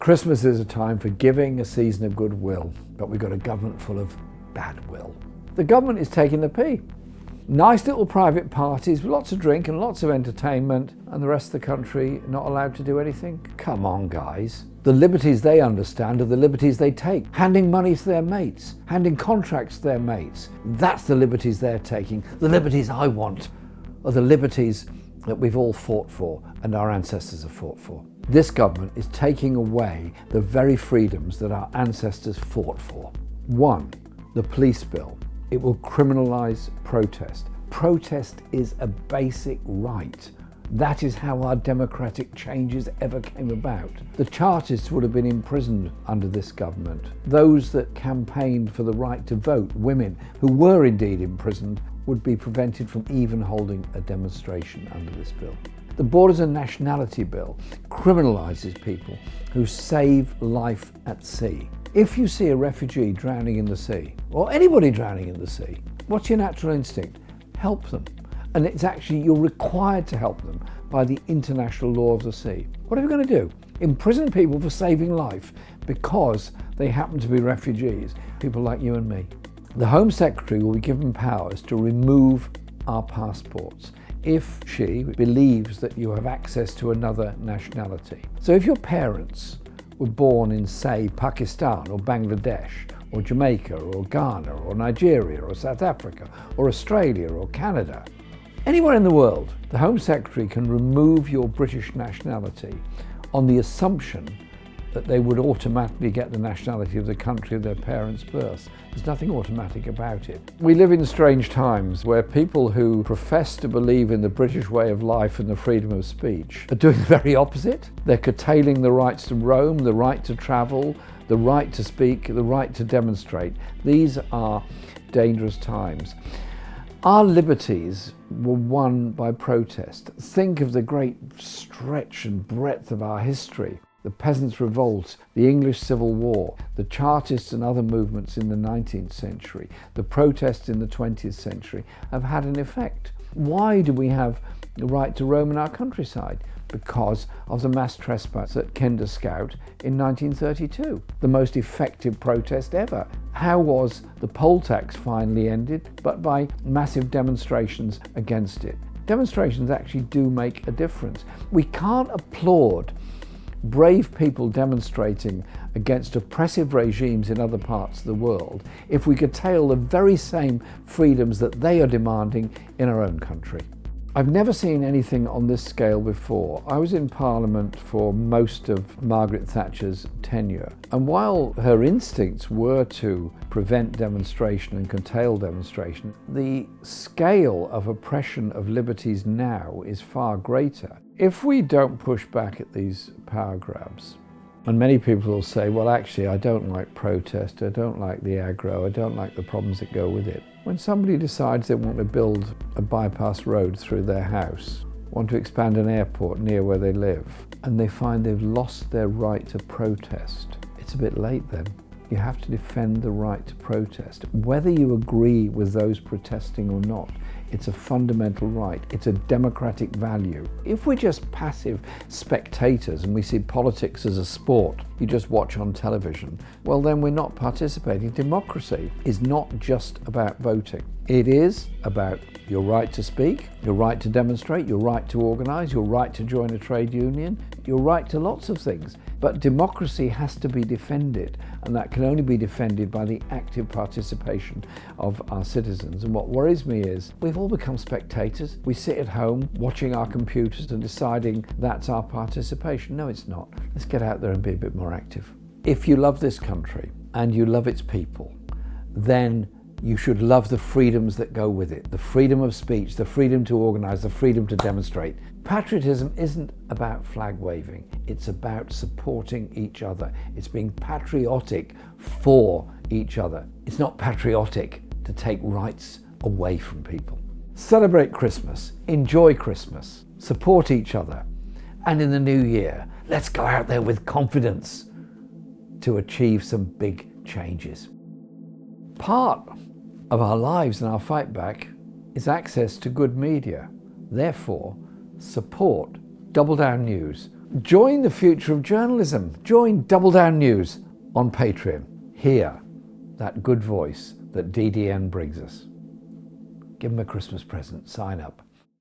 Christmas is a time for giving, a season of goodwill, but we've got a government full of bad will. The government is taking the pee. Nice little private parties with lots of drink and lots of entertainment, and the rest of the country not allowed to do anything? Come on, guys. The liberties they understand are the liberties they take. Handing money to their mates, handing contracts to their mates. That's the liberties they're taking. The liberties I want are the liberties that we've all fought for and our ancestors have fought for. This government is taking away the very freedoms that our ancestors fought for. One, the police bill. It will criminalise protest. Protest is a basic right. That is how our democratic changes ever came about. The Chartists would have been imprisoned under this government. Those that campaigned for the right to vote, women who were indeed imprisoned, would be prevented from even holding a demonstration under this bill. The Borders and Nationality Bill criminalises people who save life at sea. If you see a refugee drowning in the sea, or anybody drowning in the sea, what's your natural instinct? Help them. And it's actually, you're required to help them by the international law of the sea. What are we going to do? Imprison people for saving life because they happen to be refugees, people like you and me. The Home Secretary will be given powers to remove our passports if she believes that you have access to another nationality. So if your parents were born in, say, Pakistan or Bangladesh or Jamaica or Ghana or Nigeria or South Africa or Australia or Canada, anywhere in the world, the Home Secretary can remove your British nationality on the assumption that they would automatically get the nationality of the country of their parents' birth. There's nothing automatic about it. We live in strange times where people who profess to believe in the British way of life and the freedom of speech are doing the very opposite. They're curtailing the rights to roam, the right to travel, the right to speak, the right to demonstrate. These are dangerous times. Our liberties were won by protest. Think of the great stretch and breadth of our history. The Peasants' Revolt, the English Civil War, the Chartists and other movements in the 19th century, the protests in the 20th century have had an effect. Why do we have the right to roam in our countryside? Because of the mass trespass at Kinder Scout in 1932, the most effective protest ever. How was the poll tax finally ended? But by massive demonstrations against it. Demonstrations actually do make a difference. We can't applaud brave people demonstrating against oppressive regimes in other parts of the world if we curtail the very same freedoms that they are demanding in our own country. I've never seen anything on this scale before. I was in Parliament for most of Margaret Thatcher's tenure, and while her instincts were to prevent demonstration and curtail demonstration, the scale of oppression of liberties now is far greater. If we don't push back at these power grabs, and many people will say, well, actually, I don't like protest, I don't like the aggro, I don't like the problems that go with it. When somebody decides they want to build a bypass road through their house, want to expand an airport near where they live, and they find they've lost their right to protest, it's a bit late then. You have to defend the right to protest. Whether you agree with those protesting or not, it's a fundamental right. It's a democratic value. If we're just passive spectators and we see politics as a sport you just watch on television, well then we're not participating. Democracy is not just about voting. It is about your right to speak, your right to demonstrate, your right to organise, your right to join a trade union, your right to lots of things. But democracy has to be defended, and that can only be defended by the active participation of our citizens. And what worries me is we've all become spectators. We sit at home watching our computers and deciding that's our participation. No, it's not. Let's get out there and be a bit more active. If you love this country and you love its people, then you should love the freedoms that go with it. The freedom of speech, the freedom to organise, the freedom to demonstrate. Patriotism isn't about flag waving. It's about supporting each other. It's being patriotic for each other. It's not patriotic to take rights away from people. Celebrate Christmas, enjoy Christmas, support each other. And in the new year, let's go out there with confidence to achieve some big changes. Part of our lives and our fight back is access to good media. Therefore, support Double Down News Join the future of journalism. Join Double Down News on Patreon. Hear that good voice that DDN brings us. Give them a Christmas present. Sign up.